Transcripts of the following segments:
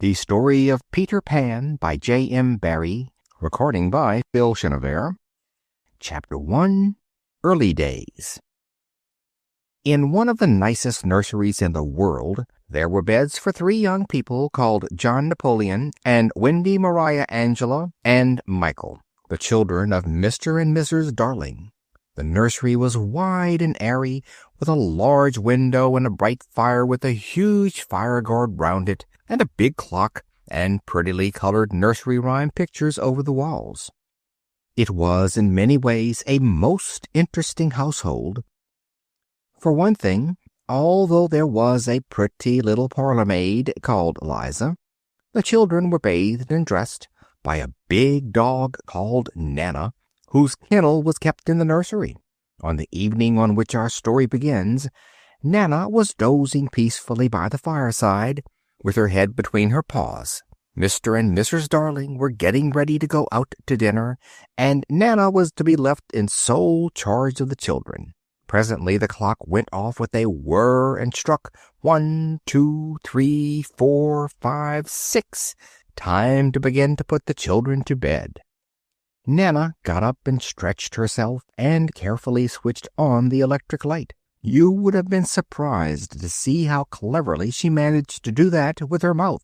The Story of Peter Pan by JM Barrie. Recording by Phil Chenevert. Chapter 1. Early Days. In one of the nicest nurseries in the world, there were beds for 3 young people called John Napoleon and Wendy Maria Angela and Michael, the children of Mr. and Mrs. Darling. The nursery was wide and airy, with a large window and a bright fire with a huge fire guard round it, and a big clock, and prettily colored nursery rhyme pictures over the walls. It was in many ways a most interesting household. For one thing, although there was a pretty little parlor maid called Liza, the children were bathed and dressed by a big dog called Nana, whose kennel was kept in the nursery. On the evening on which our story begins, Nana was dozing peacefully by the fireside, with her head between her paws. Mr. and Mrs. Darling were getting ready to go out to dinner, and Nana was to be left in sole charge of the children. Presently the clock went off with a whir and struck 1, 2, 3, 4, 5, 6. Time to begin to put the children to bed. Nana got up and stretched herself and carefully switched on the electric light. You would have been surprised to see how cleverly she managed to do that with her mouth.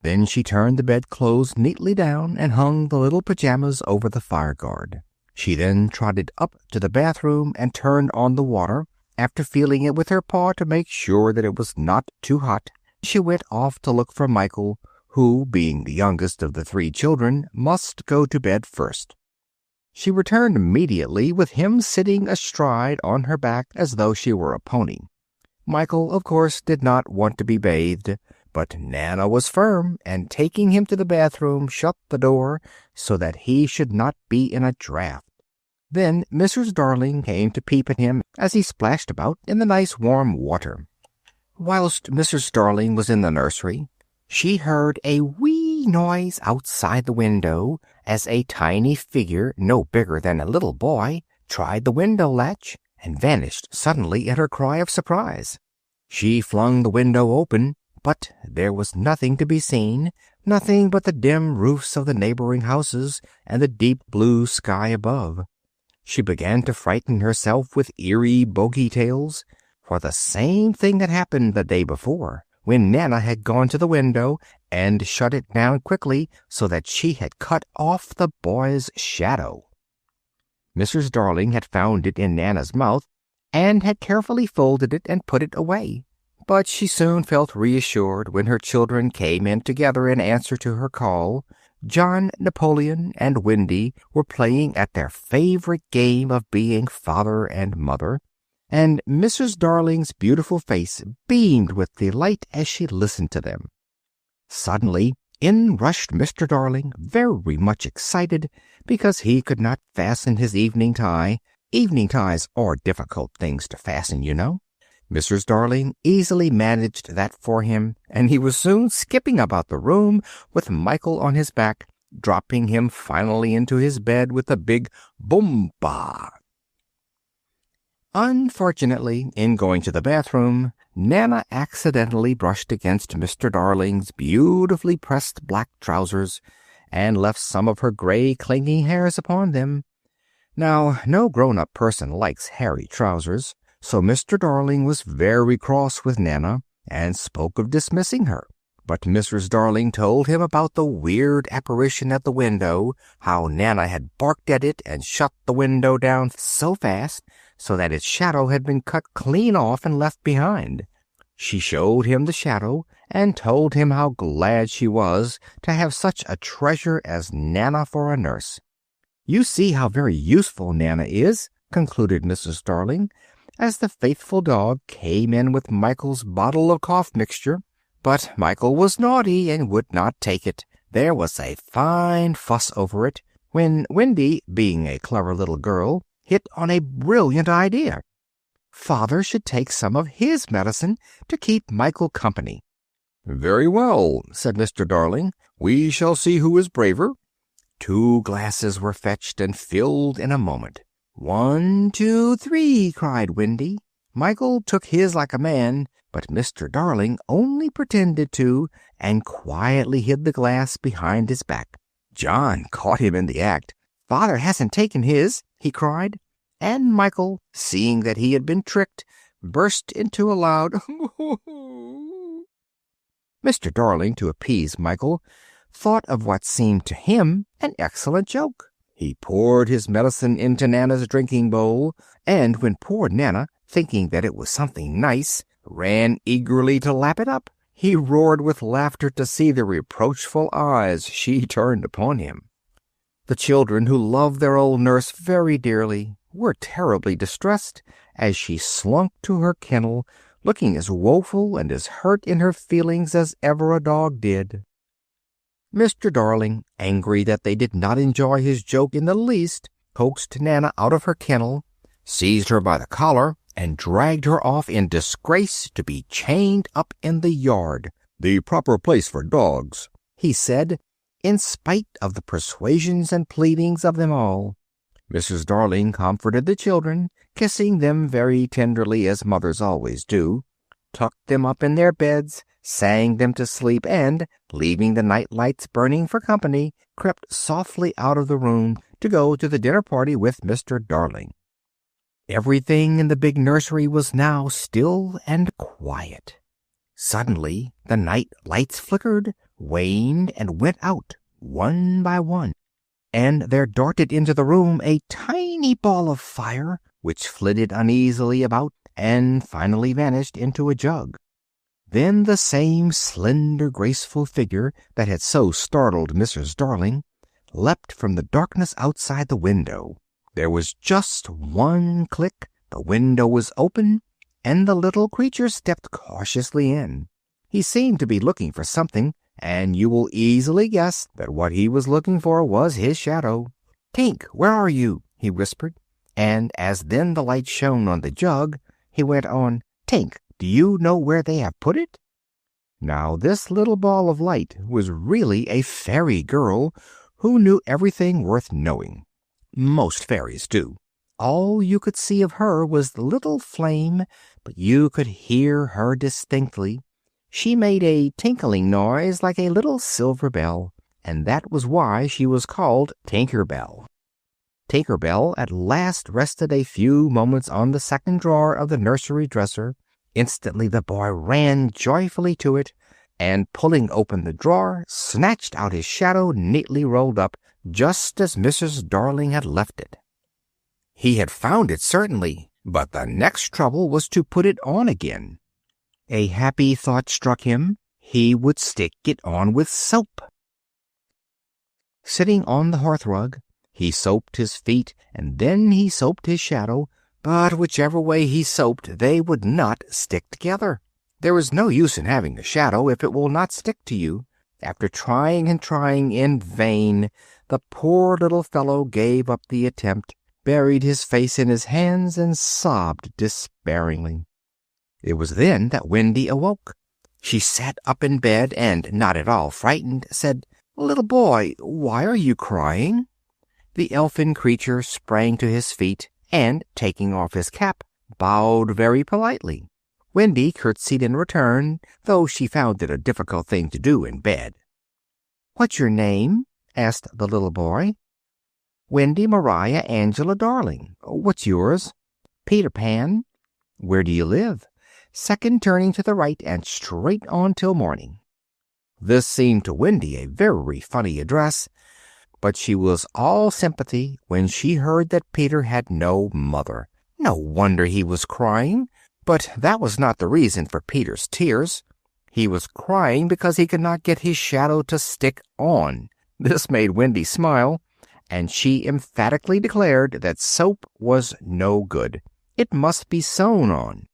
Then she turned the bedclothes neatly down and hung the little pajamas over the fire guard. She then trotted up to the bathroom and turned on the water. After feeling it with her paw to make sure that it was not too hot, she went off to look for Michael, who, being the youngest of the 3 children, must go to bed first. She returned immediately with him sitting astride on her back as though she were a pony. Michael, of course, did not want to be bathed, but Nana was firm, and taking him to the bathroom, shut the door so that he should not be in a draught. Then Mrs. Darling came to peep at him as he splashed about in the nice warm water. Whilst Mrs. Darling was in the nursery, she heard a wee noise outside the window as a tiny figure, no bigger than a little boy, tried the window latch and vanished suddenly at her cry of surprise. She flung the window open, but there was nothing to be seen, nothing but the dim roofs of the neighboring houses and the deep blue sky above. She began to frighten herself with eerie bogey tales, for the same thing had happened the day before, when Nana had gone to the window and shut it down quickly so that she had cut off the boy's shadow. Mrs. Darling had found it in Nana's mouth and had carefully folded it and put it away. But she soon felt reassured when her children came in together in answer to her call. John, Napoleon, and Wendy were playing at their favorite game of being father and mother, and Mrs. Darling's beautiful face beamed with delight as she listened to them. Suddenly in rushed Mr. Darling, very much excited because he could not fasten his evening tie. Evening ties are difficult things to fasten, you know. Mrs. Darling easily managed that for him, and he was soon skipping about the room with Michael on his back, dropping him finally into his bed with a big boom-ba. Unfortunately, in going to the bathroom, Nana accidentally brushed against Mr. Darling's beautifully pressed black trousers and left some of her gray clinging hairs upon them. Now, no grown-up person likes hairy trousers, so Mr. Darling was very cross with Nana and spoke of dismissing her. But Mrs. Darling told him about the weird apparition at the window, how Nana had barked at it and shut the window down so fast so that its shadow had been cut clean off and left behind. She showed him the shadow and told him how glad she was to have such a treasure as Nana for a nurse. "You see how very useful Nana is," concluded Mrs. Darling, as the faithful dog came in with Michael's bottle of cough mixture. But Michael was naughty and would not take it. There was a fine fuss over it, when Wendy, being a clever little girl, hit on a brilliant idea. Father should take some of his medicine to keep Michael company. "Very well," said Mr. Darling. "We shall see who is braver." 2 glasses were fetched and filled in a moment. 1, 2, 3, cried Wendy. Michael took his like a man, but Mr. Darling only pretended to, and quietly hid the glass behind his back. John caught him in the act. "Father hasn't taken his," he cried, and Michael, seeing that he had been tricked, burst into a loud Mr. Darling, to appease Michael, thought of what seemed to him an excellent joke. He poured his medicine into Nana's drinking bowl, and when poor Nana, thinking that it was something nice, ran eagerly to lap it up, he roared with laughter to see the reproachful eyes she turned upon him. The children, who loved their old nurse very dearly, were terribly distressed as she slunk to her kennel, looking as woeful and as hurt in her feelings as ever a dog did. Mr. Darling, angry that they did not enjoy his joke in the least, coaxed Nana out of her kennel, seized her by the collar, and dragged her off in disgrace to be chained up in the yard. "The proper place for dogs," he said, in spite of the persuasions and pleadings of them all. Mrs. Darling comforted the children, kissing them very tenderly, as mothers always do, tucked them up in their beds, sang them to sleep, and, leaving the night lights burning for company, crept softly out of the room to go to the dinner party with Mr. Darling. Everything in the big nursery was now still and quiet. Suddenly the night lights flickered, waned, and went out one by one, and there darted into the room a tiny ball of fire, which flitted uneasily about and finally vanished into a jug. Then the same slender, graceful figure that had so startled Mrs. Darling leapt from the darkness outside the window. There was just one click, the window was open, and the little creature stepped cautiously in. He seemed to be looking for something, and you will easily guess that what he was looking for was his shadow. "Tink, where are you?" he whispered, and as then the light shone on the jug, he went on, "Tink, do you know where they have put it?" Now this little ball of light was really a fairy girl who knew everything worth knowing. Most fairies do. All you could see of her was the little flame, but you could hear her distinctly. She made a tinkling noise like a little silver bell, and that was why she was called Tinker Bell. Tinker Bell at last rested a few moments on the second drawer of the nursery dresser. Instantly the boy ran joyfully to it, and pulling open the drawer, snatched out his shadow neatly rolled up, just as Mrs. Darling had left it. He had found it, certainly, but the next trouble was to put it on again. A happy thought struck him. He would stick it on with soap. Sitting on the hearthrug, he soaped his feet, and then he soaped his shadow, but whichever way he soaped, they would not stick together. There is no use in having a shadow if it will not stick to you. After trying and trying in vain, the poor little fellow gave up the attempt, buried his face in his hands, and sobbed despairingly. It was then that Wendy awoke. She sat up in bed, and, not at all frightened, said, "Little boy, why are you crying?" The elfin creature sprang to his feet, and, taking off his cap, bowed very politely. Wendy curtsied in return, though she found it a difficult thing to do in bed. "What's your name?" asked the little boy. "Wendy Maria Angela Darling. What's yours?" "Peter Pan." "Where do you live?" "Second turning to the right and straight on till morning." This seemed to Wendy a very funny address, but she was all sympathy when she heard that Peter had no mother. No wonder he was crying. But that was not the reason for Peter's tears. He was crying because he could not get his shadow to stick on. This made Wendy smile, and she emphatically declared that soap was no good. It must be sewn on.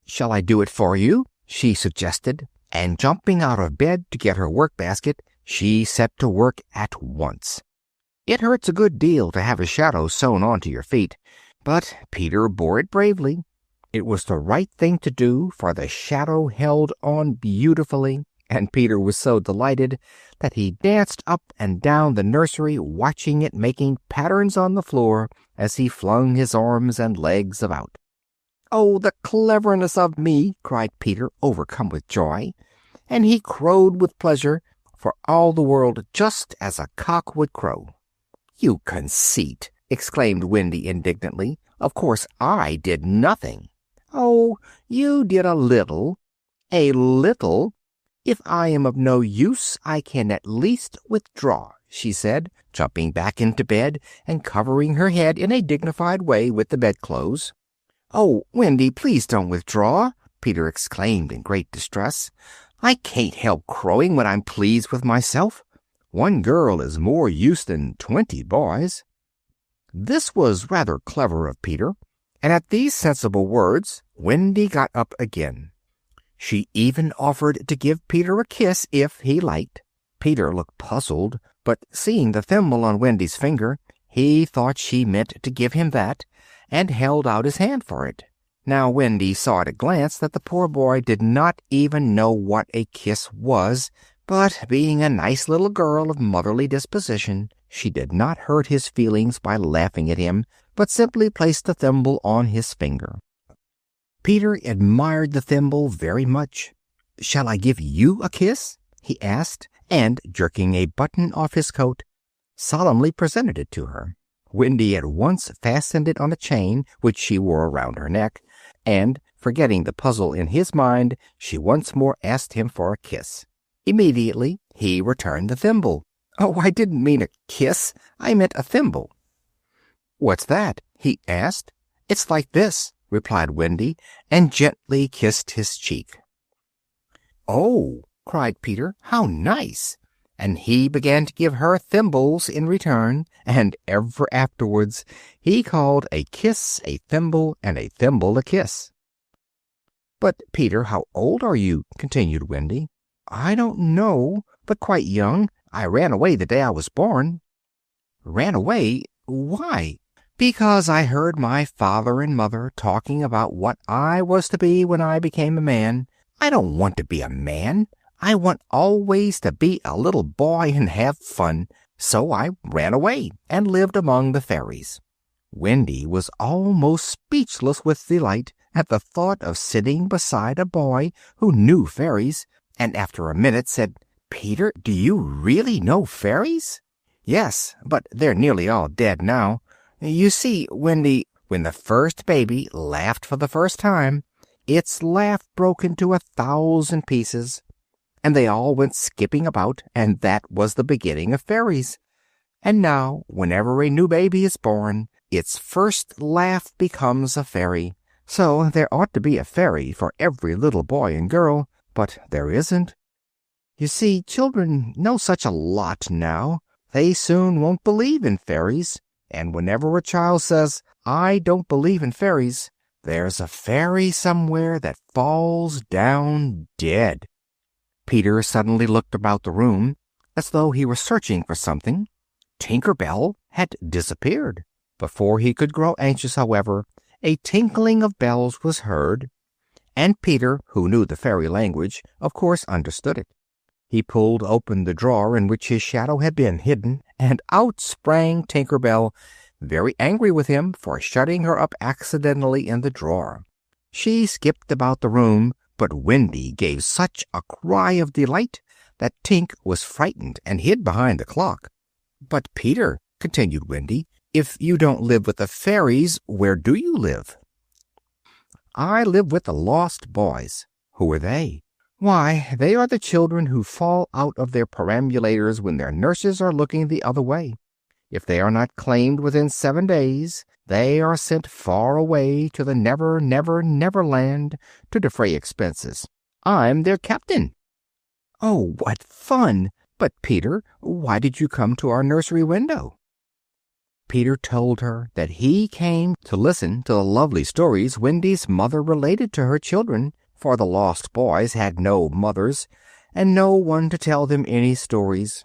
"Shall I do it for you?" she suggested, and jumping out of bed to get her work-basket, she set to work at once. It hurts a good deal to have a shadow sewn onto your feet, but Peter bore it bravely. It was the right thing to do, for the shadow held on beautifully, and Peter was so delighted that he danced up and down the nursery, watching it making patterns on the floor as he flung his arms and legs about. "Oh, the cleverness of me!" cried Peter, overcome with joy, and he crowed with pleasure, for all the world just as a cock would crow. "You conceit!" exclaimed Wendy indignantly. "Of course I did nothing." "Oh, you did a little. A little. If I am of no use, I can at least withdraw," she said, jumping back into bed and covering her head in a dignified way with the bedclothes. "Oh, Wendy, please don't withdraw," Peter exclaimed in great distress. "I can't help crowing when I'm pleased with myself. One girl is more use than 20 boys." This was rather clever of Peter, and at these sensible words Wendy got up again. She even offered to give Peter a kiss if he liked. Peter looked puzzled, but seeing the thimble on Wendy's finger, he thought she meant to give him that, and held out his hand for it. Now Wendy saw at a glance that the poor boy did not even know what a kiss was, but being a nice little girl of motherly disposition, she did not hurt his feelings by laughing at him, but simply placed the thimble on his finger. Peter admired the thimble very much. "Shall I give you a kiss?" he asked, and, jerking a button off his coat, solemnly presented it to her. Wendy at once fastened it on a chain which she wore around her neck, and, forgetting the puzzle in his mind, she once more asked him for a kiss. Immediately he returned the thimble. "Oh, I didn't mean a kiss. I meant a thimble." "What's that?" he asked. "It's like this," replied Wendy, and gently kissed his cheek. "Oh," cried Peter, "how nice!" And he began to give her thimbles in return, and ever afterwards he called a kiss a thimble, and a thimble a kiss. "But, Peter, how old are you?" continued Wendy. "I don't know, but quite young. I ran away the day I was born." "Ran away? Why?" "Because I heard my father and mother talking about what I was to be when I became a man. I don't want to be a man. I want always to be a little boy and have fun. So I ran away and lived among the fairies." Wendy was almost speechless with delight at the thought of sitting beside a boy who knew fairies, and after a minute said, "Peter, do you really know fairies?" "Yes, but they're nearly all dead now. You see, Wendy, when the first baby laughed for the first time, its laugh broke into 1,000 pieces, and they all went skipping about, and that was the beginning of fairies. And now, whenever a new baby is born, its first laugh becomes a fairy. So there ought to be a fairy for every little boy and girl, but there isn't. You see, children know such a lot now, they soon won't believe in fairies. And whenever a child says, 'I don't believe in fairies,' there's a fairy somewhere that falls down dead." Peter suddenly looked about the room, as though he were searching for something. Tinker Bell had disappeared. Before he could grow anxious, however, a tinkling of bells was heard, and Peter, who knew the fairy language, of course understood it. He pulled open the drawer in which his shadow had been hidden, and out sprang Tinker Bell, very angry with him for shutting her up accidentally in the drawer. She skipped about the room, but Wendy gave such a cry of delight that Tink was frightened and hid behind the clock. "But, Peter," continued Wendy, "if you don't live with the fairies, where do you live?" "I live with the lost boys." "Who are they?" "Why, they are the children who fall out of their perambulators when their nurses are looking the other way. If they are not claimed within 7 days, they are sent far away to the Neverland to defray expenses. I'm their captain." "Oh, what fun! But, Peter, why did you come to our nursery window?" Peter told her that he came to listen to the lovely stories Wendy's mother related to her children, for the lost boys had no mothers, and no one to tell them any stories.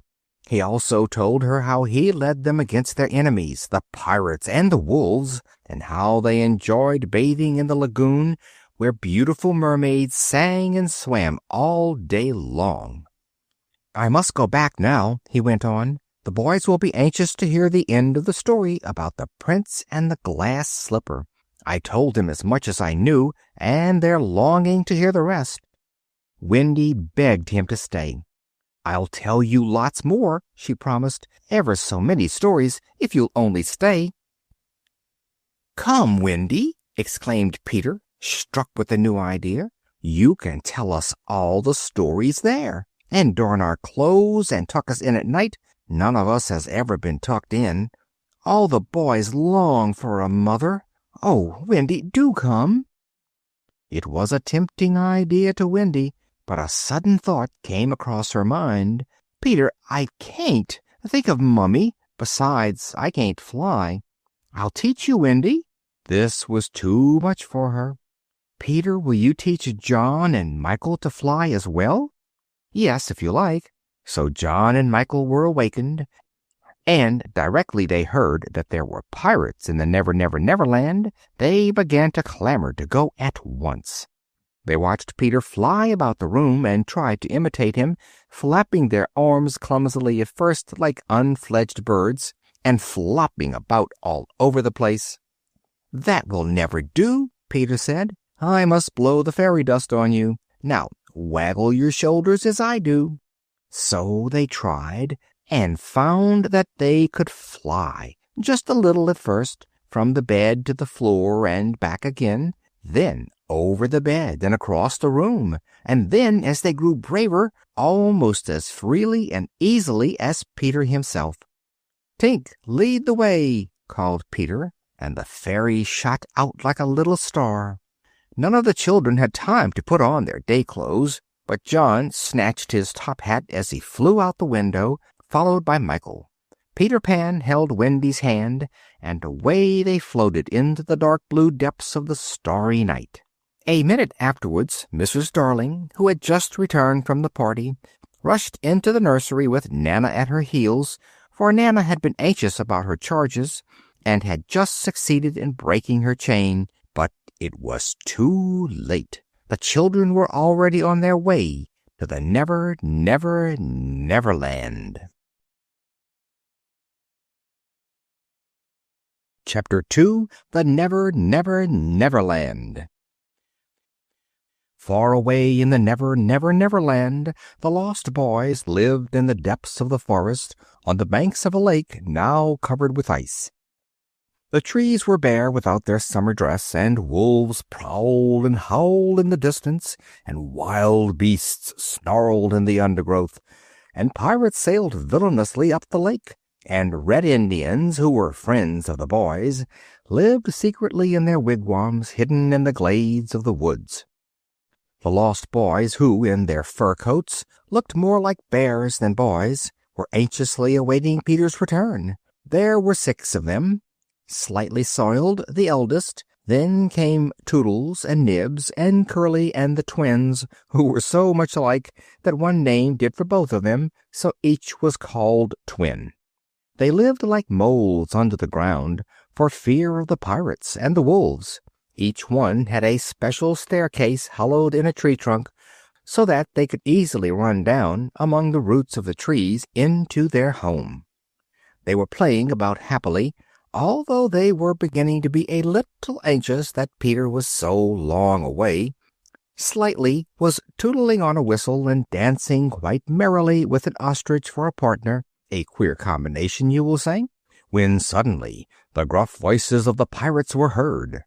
He also told her how he led them against their enemies, the pirates and the wolves, and how they enjoyed bathing in the lagoon, where beautiful mermaids sang and swam all day long. "I must go back now," he went on. "The boys will be anxious to hear the end of the story about the Prince and the Glass Slipper. I told them as much as I knew, and they're longing to hear the rest." Wendy begged him to stay. "I'll tell you lots more," she promised. "Ever so many stories, if you'll only stay." "Come, Wendy," exclaimed Peter, struck with a new idea. "You can tell us all the stories there, and darn our clothes and tuck us in at night. None of us has ever been tucked in. All the boys long for a mother. Oh, Wendy, do come." It was a tempting idea to Wendy, but a sudden thought came across her mind. "Peter, I can't. Think of Mummy. Besides, I can't fly." "I'll teach you, Wendy." This was too much for her. "Peter, will you teach John and Michael to fly as well?" "Yes, if you like." So John and Michael were awakened, and directly they heard that there were pirates in the Neverland, they began to clamor to go at once. They watched Peter fly about the room and tried to imitate him, flapping their arms clumsily at first like unfledged birds, and flopping about all over the place. "That will never do," Peter said. "I must blow the fairy dust on you. Now waggle your shoulders as I do." So they tried, and found that they could fly, just a little at first, from the bed to the floor and back again, then over the bed and across the room, and then, as they grew braver, almost as freely and easily as Peter himself. "Tink, lead the way," called Peter, and the fairy shot out like a little star. None of the children had time to put on their day clothes, but John snatched his top hat as he flew out the window, followed by Michael. Peter Pan held Wendy's hand, and away they floated into the dark blue depths of the starry night. A minute afterwards, Mrs. Darling, who had just returned from the party, rushed into the nursery with Nana at her heels, for Nana had been anxious about her charges, and had just succeeded in breaking her chain, but it was too late. The children were already on their way to the Neverland. Chapter 2. The Neverland. Far away in the Neverland, the lost boys lived in the depths of the forest, on the banks of a lake now covered with ice. The trees were bare without their summer dress, and wolves prowled and howled in the distance, and wild beasts snarled in the undergrowth, and pirates sailed villainously up the lake, and red Indians, who were friends of the boys, lived secretly in their wigwams hidden in the glades of the woods. The lost boys, who, in their fur coats, looked more like bears than boys, were anxiously awaiting Peter's return. There were 6 of them. Slightly Soiled, the eldest, then came Toodles and Nibs and Curly and the twins, who were so much alike that one name did for both of them, so each was called Twin. They lived like moles under the ground, for fear of the pirates and the wolves. Each one had a special staircase hollowed in a tree trunk, so that they could easily run down among the roots of the trees into their home. They were playing about happily, although they were beginning to be a little anxious that Peter was so long away. Slightly was tootling on a whistle and dancing quite merrily with an ostrich for a partner, a queer combination, you will say, when suddenly the gruff voices of the pirates were heard.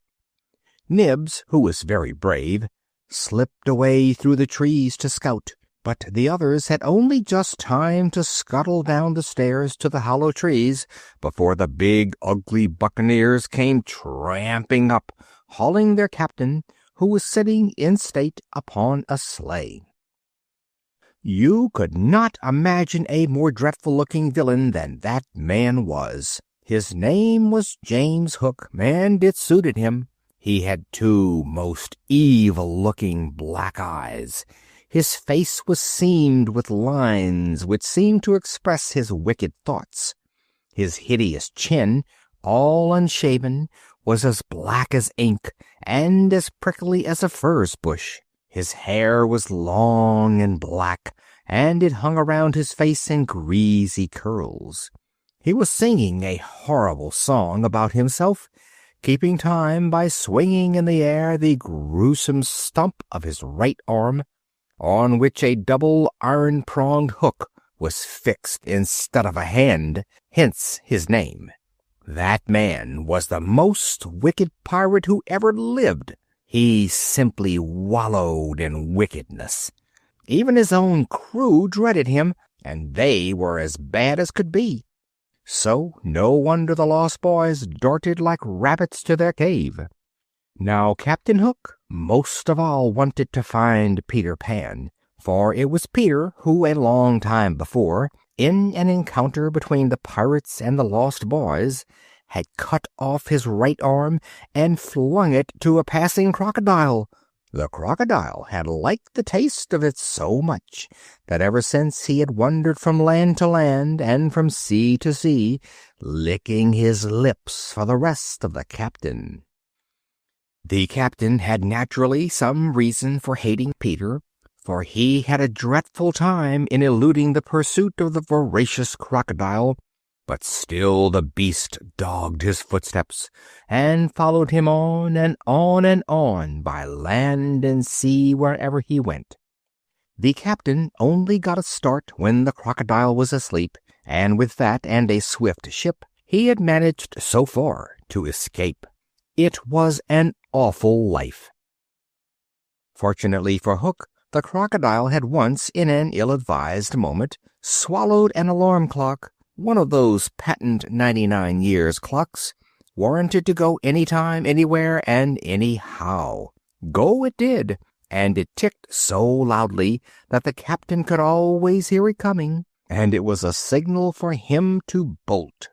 Nibs, who was very brave, slipped away through the trees to scout, but the others had only just time to scuttle down the stairs to the hollow trees before the big, ugly buccaneers came tramping up, hauling their captain, who was sitting in state upon a sleigh. You could not imagine a more dreadful-looking villain than that man was. His name was James Hook, and it suited him. He had 2 most evil-looking black eyes. His face was seamed with lines which seemed to express his wicked thoughts. His hideous chin, all unshaven, was as black as ink and as prickly as a furze bush. His hair was long and black, and it hung around his face in greasy curls. He was singing a horrible song about himself, keeping time by swinging in the air the gruesome stump of his right arm, on which a double iron-pronged hook was fixed instead of a hand, hence his name. That man was the most wicked pirate who ever lived. He simply wallowed in wickedness. Even his own crew dreaded him, and they were as bad as could be. So no wonder the Lost Boys darted like rabbits to their cave. Now Captain Hook most of all wanted to find Peter Pan, for it was Peter who, a long time before, in an encounter between the pirates and the Lost Boys, had cut off his right arm and flung it to a passing crocodile. The crocodile had liked the taste of it so much that ever since he had wandered from land to land and from sea to sea, licking his lips for the rest of the captain. The captain had naturally some reason for hating Peter, for he had a dreadful time in eluding the pursuit of the voracious crocodile, but still the beast dogged his footsteps and followed him on and on and on by land and sea wherever he went. The captain only got a start when the crocodile was asleep, and with that and a swift ship, he had managed so far to escape. It was an awful life. Fortunately for Hook, the crocodile had once, in an ill-advised moment, swallowed an alarm clock, one of those patent 99 years clocks, warranted to go anytime, anywhere, and anyhow. Go it did, and it ticked so loudly that the captain could always hear it coming, and it was a signal for him to bolt.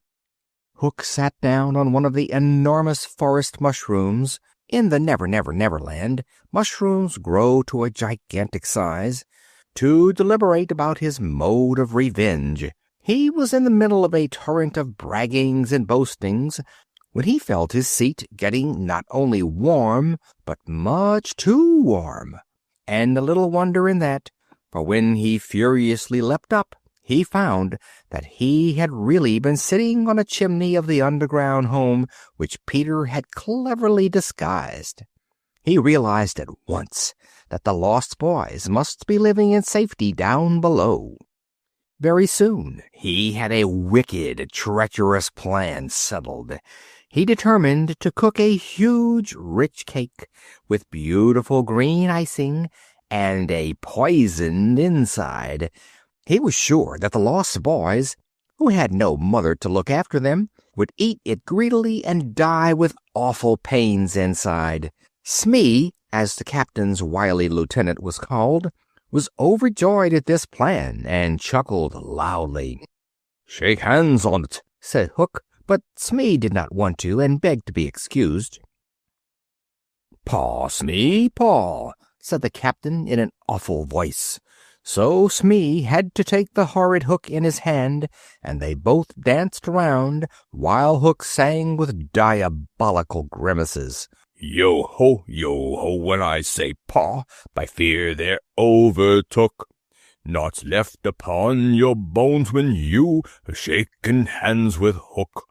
Hook sat down on one of the enormous forest mushrooms. In the Neverland, mushrooms grow to a gigantic size, to deliberate about his mode of revenge. He was in the middle of a torrent of braggings and boastings when he felt his seat getting not only warm, but much too warm. And a little wonder in that, for when he furiously leapt up, he found that he had really been sitting on a chimney of the underground home which Peter had cleverly disguised. He realized at once that the Lost Boys must be living in safety down below. Very soon he had a wicked, treacherous plan settled. He determined to cook a huge, rich cake with beautiful green icing and a poisoned inside. He was sure that the Lost Boys, who had no mother to look after them, would eat it greedily and die with awful pains inside. Smee, as the captain's wily lieutenant was called, was overjoyed at this plan and chuckled loudly. "Shake hands on it," said Hook, but Smee did not want to and begged to be excused. "Paw, Smee, paw," said the captain in an awful voice. So Smee had to take the horrid Hook in his hand, and they both danced round, while Hook sang with diabolical grimaces. Yo-ho, when I say paw, by fear they're overtook. Naught's left upon your bones when you are shaking hands with Hook.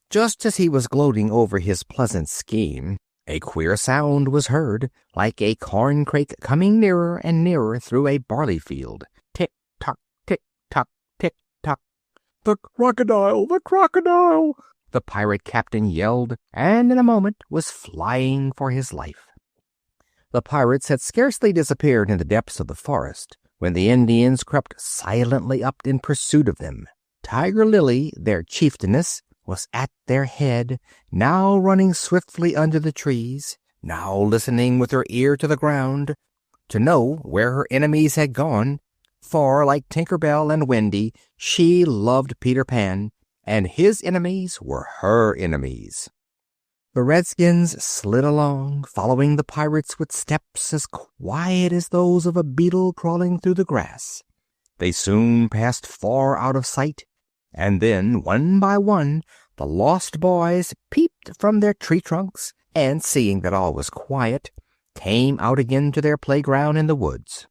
Just as he was gloating over his pleasant scheme, a queer sound was heard, like a corncrake coming nearer and nearer through a barley field. Tick-tock, tick-tock, tick-tock. "The crocodile! The crocodile!" the pirate captain yelled, and in a moment was flying for his life. The pirates had scarcely disappeared in the depths of the forest when the Indians crept silently up in pursuit of them. Tiger Lily, their chieftainess, was at their head, now running swiftly under the trees, now listening with her ear to the ground, to know where her enemies had gone, for, like Tinker Bell and Wendy, she loved Peter Pan, and his enemies were her enemies. The redskins slid along, following the pirates with steps as quiet as those of a beetle crawling through the grass. They soon passed far out of sight, and then, one by one, the Lost Boys peeped from their tree trunks, and, seeing that all was quiet, came out again to their playground in the woods.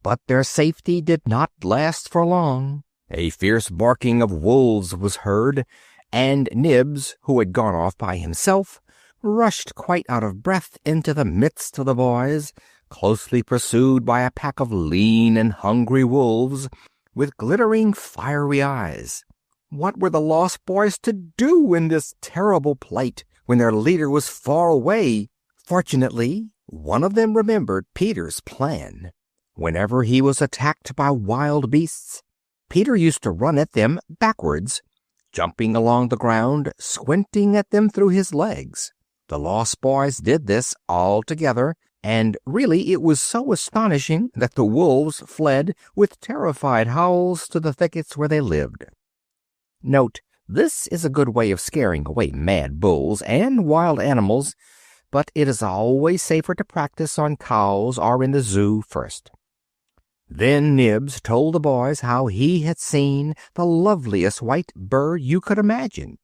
But their safety did not last for long. A fierce barking of wolves was heard, and Nibs, who had gone off by himself, rushed quite out of breath into the midst of the boys, closely pursued by a pack of lean and hungry wolves with glittering fiery eyes. What were the lost boys to do in this terrible plight when their leader was far away? Fortunately, one of them remembered Peter's plan. Whenever he was attacked by wild beasts, Peter used to run at them backwards, jumping along the ground, squinting at them through his legs. The lost boys did this all together, and really it was so astonishing that the wolves fled with terrified howls to the thickets where they lived. Note, this is a good way of scaring away mad bulls and wild animals, but it is always safer to practice on cows or in the zoo first. Then Nibs told the boys how he had seen the loveliest white bird you could imagine.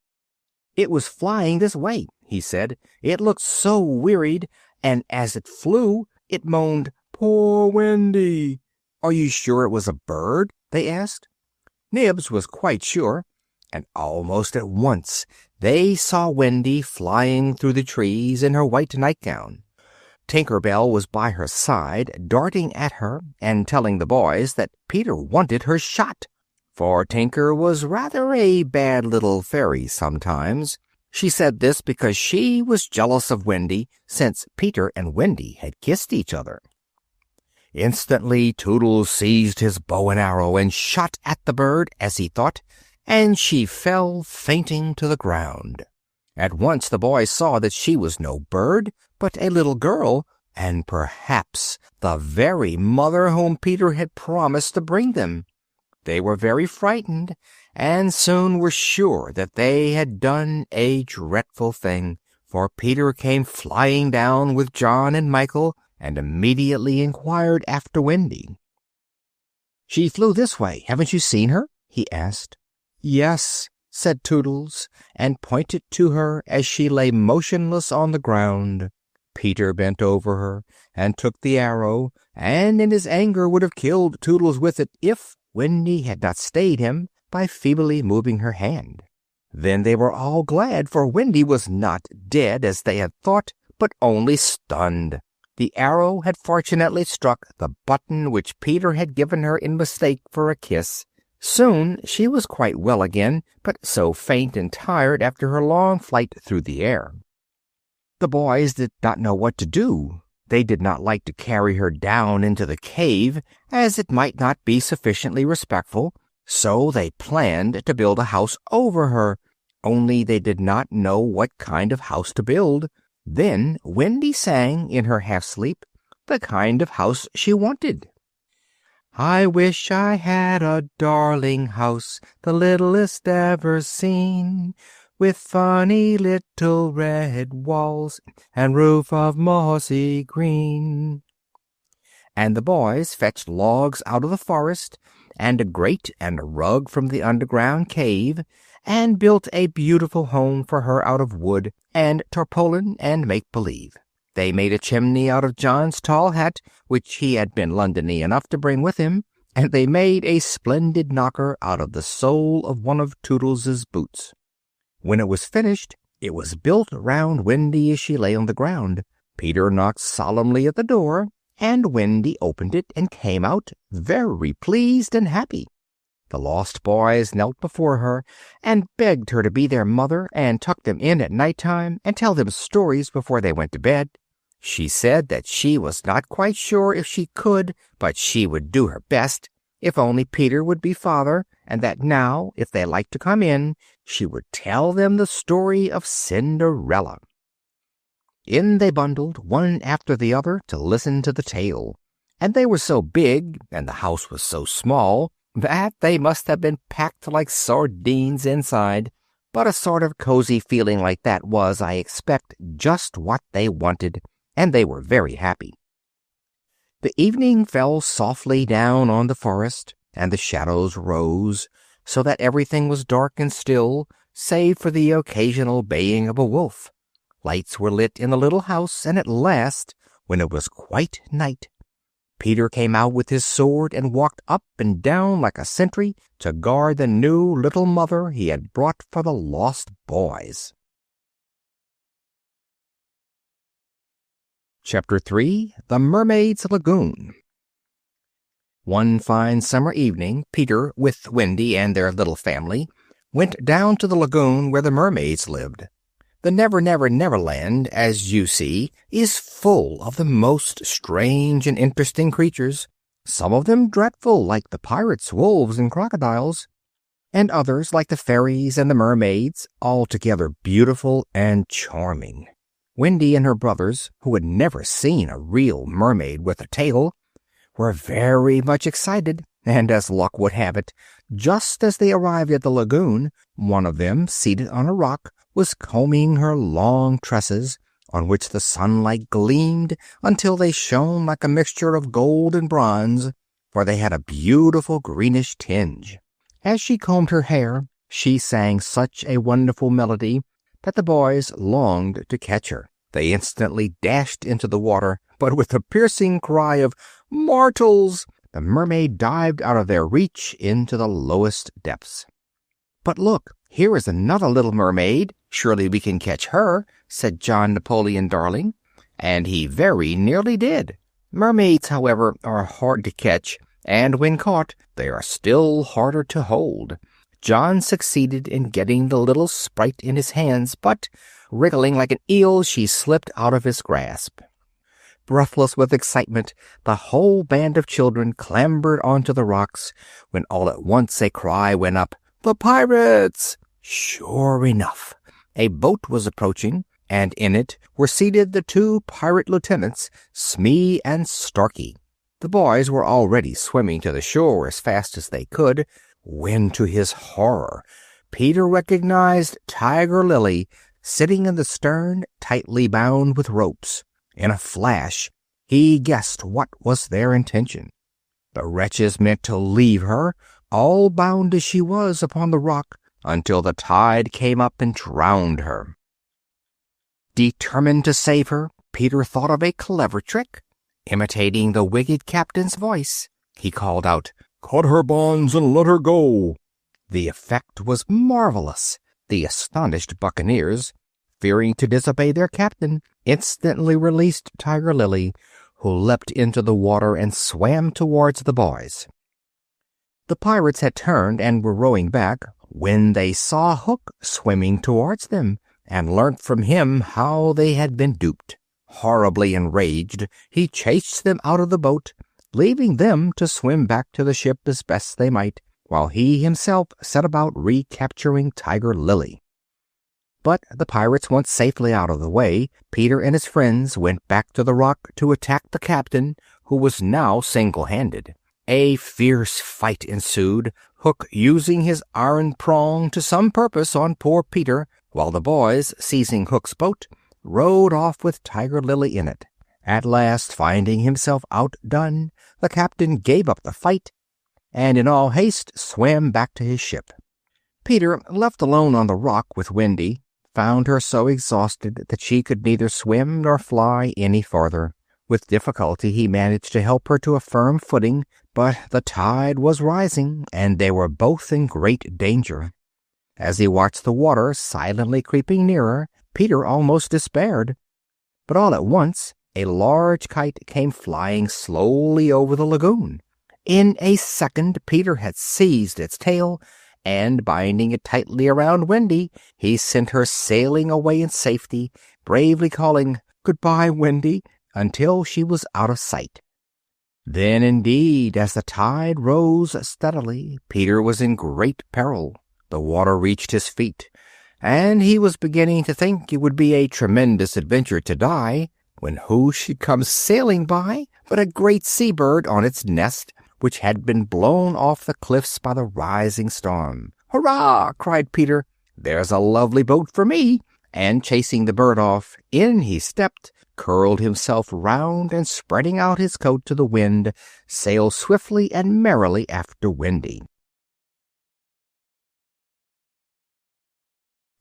It was flying this way, he said. It looked so wearied, and as it flew, it moaned, "Poor Wendy." "Are you sure it was a bird?" they asked. Nibs was quite sure, and almost at once they saw Wendy flying through the trees in her white nightgown. Tinker Bell was by her side, darting at her and telling the boys that Peter wanted her shot, for Tinker was rather a bad little fairy sometimes. She said this because she was jealous of Wendy, since Peter and Wendy had kissed each other. Instantly Toodles seized his bow and arrow and shot at the bird, as he thought, and she fell fainting to the ground. At once the boys saw that she was no bird, but a little girl, and perhaps the very mother whom Peter had promised to bring them. They were very frightened, and soon were sure that they had done a dreadful thing, for Peter came flying down with John and Michael, and immediately inquired after Wendy. "She flew this way. Haven't you seen her?" he asked. "Yes," said Toodles, and pointed to her as she lay motionless on the ground. Peter bent over her and took the arrow, and in his anger would have killed Toodles with it if Wendy had not stayed him by feebly moving her hand. Then they were all glad, for Wendy was not dead, as they had thought, but only stunned. The arrow had fortunately struck the button which Peter had given her in mistake for a kiss. Soon she was quite well again, but so faint and tired after her long flight through the air. The boys did not know what to do. They did not like to carry her down into the cave, as it might not be sufficiently respectful, so they planned to build a house over her, only they did not know what kind of house to build. Then Wendy sang in her half-sleep the kind of house she wanted. "I wish I had a darling house, the littlest ever seen, with funny little red walls and roof of mossy green." And the boys fetched logs out of the forest, and a grate and a rug from the underground cave, and built a beautiful home for her out of wood and tarpaulin and make-believe. They made a chimney out of John's tall hat, which he had been Londony enough to bring with him, and they made a splendid knocker out of the sole of one of Toodles's boots. When it was finished, it was built round Wendy as she lay on the ground. Peter knocked solemnly at the door, and Wendy opened it and came out, very pleased and happy. The lost boys knelt before her and begged her to be their mother and tuck them in at night time and tell them stories before they went to bed. She said that she was not quite sure if she could, but she would do her best, if only Peter would be father, and that now, if they liked to come in, she would tell them the story of Cinderella. In they bundled, one after the other, to listen to the tale, and they were so big, and the house was so small, that they must have been packed like sardines inside, but a sort of cozy feeling like that was, I expect, just what they wanted, and they were very happy. The evening fell softly down on the forest, and the shadows rose, so that everything was dark and still, save for the occasional baying of a wolf. Lights were lit in the little house, and at last, when it was quite night, Peter came out with his sword and walked up and down like a sentry to guard the new little mother he had brought for the lost boys. Chapter 3. The Mermaids' Lagoon. One fine summer evening, Peter, with Wendy and their little family, went down to the lagoon where the mermaids lived. The Neverland, as you see, is full of the most strange and interesting creatures, some of them dreadful, like the pirates, wolves, and crocodiles, and others, like the fairies and the mermaids, altogether beautiful and charming. Wendy and her brothers, who had never seen a real mermaid with a tail, were very much excited, and as luck would have it, just as they arrived at the lagoon, one of them, seated on a rock, was combing her long tresses, on which the sunlight gleamed until they shone like a mixture of gold and bronze, for they had a beautiful greenish tinge. As she combed her hair, she sang such a wonderful melody that the boys longed to catch her. They instantly dashed into the water, but with a piercing cry of "Mortals!" the mermaid dived out of their reach into the lowest depths. "But look, here is another little mermaid. Surely we can catch her," said John Napoleon Darling, and he very nearly did. Mermaids, however, are hard to catch, and when caught, they are still harder to hold. John succeeded in getting the little sprite in his hands, but, wriggling like an eel, she slipped out of his grasp. Breathless with excitement, the whole band of children clambered onto the rocks, when all at once a cry went up, "The pirates!" Sure enough, a boat was approaching, and in it were seated the two pirate lieutenants, Smee and Starkey. The boys were already swimming to the shore as fast as they could, when, to his horror, Peter recognized Tiger Lily sitting in the stern, tightly bound with ropes. In a flash, he guessed what was their intention. The wretches meant to leave her, all bound as she was upon the rock, until the tide came up and drowned her. Determined to save her, Peter thought of a clever trick. Imitating the wicked captain's voice, he called out, "Cut her bonds and let her go." The effect was marvelous. The astonished buccaneers, fearing to disobey their captain, instantly released Tiger Lily, who leapt into the water and swam towards the boys. The pirates had turned and were rowing back, when they saw Hook swimming towards them, and learnt from him how they had been duped. Horribly enraged, he chased them out of the boat, leaving them to swim back to the ship as best they might, while he himself set about recapturing Tiger Lily. But the pirates once safely out of the way, Peter and his friends went back to the rock to attack the captain, who was now single-handed. A fierce fight ensued, Hook using his iron prong to some purpose on poor Peter, while the boys, seizing Hook's boat, rowed off with Tiger Lily in it. At last, finding himself outdone, the captain gave up the fight, and in all haste swam back to his ship. Peter, left alone on the rock with Wendy, found her so exhausted that she could neither swim nor fly any farther. With difficulty he managed to help her to a firm footing, but the tide was rising, and they were both in great danger. As he watched the water silently creeping nearer, Peter almost despaired. But all at once a large kite came flying slowly over the lagoon. In a second Peter had seized its tail, and, binding it tightly around Wendy, he sent her sailing away in safety, bravely calling, "Goodbye, Wendy," until she was out of sight. Then, indeed, as the tide rose steadily, Peter was in great peril. The water reached his feet, and he was beginning to think it would be a tremendous adventure to die, when who should come sailing by but a great sea-bird on its nest, which had been blown off the cliffs by the rising storm. "Hurrah!" cried Peter. "There's a lovely boat for me!" And chasing the bird off, in he stepped, curled himself round, and spreading out his coat to the wind, sailed swiftly and merrily after Wendy.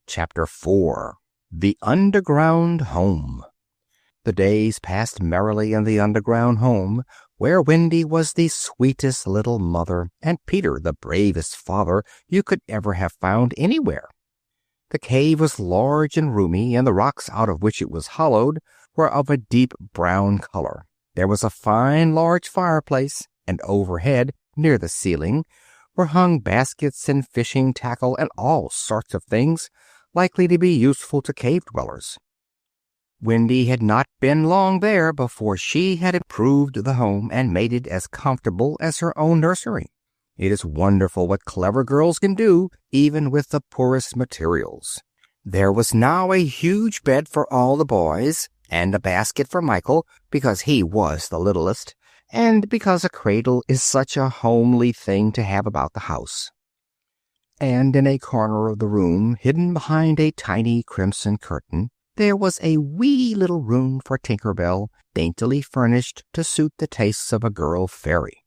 Chapter 4. The Underground Home. The days passed merrily in the underground home, where Wendy was the sweetest little mother and Peter the bravest father you could ever have found anywhere. The cave was large and roomy, and the rocks out of which it was hollowed were of a deep brown color. There was a fine large fireplace, and overhead, near the ceiling, were hung baskets and fishing tackle and all sorts of things likely to be useful to cave dwellers. Wendy had not been long there before she had improved the home and made it as comfortable as her own nursery. It is wonderful what clever girls can do, even with the poorest materials. There was now a huge bed for all the boys, and a basket for Michael, because he was the littlest, and because a cradle is such a homely thing to have about the house. And in a corner of the room, hidden behind a tiny crimson curtain, there was a wee little room for Tinker Bell, daintily furnished to suit the tastes of a girl fairy.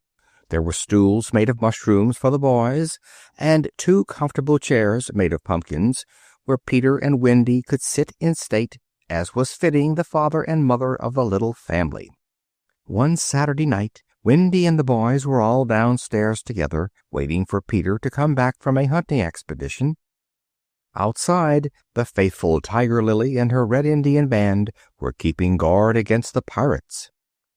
There were stools made of mushrooms for the boys, and 2 comfortable chairs made of pumpkins, where Peter and Wendy could sit in state, as was fitting the father and mother of the little family. One Saturday night, Wendy and the boys were all downstairs together, waiting for Peter to come back from a hunting expedition. Outside, the faithful Tiger Lily and her Red Indian band were keeping guard against the pirates.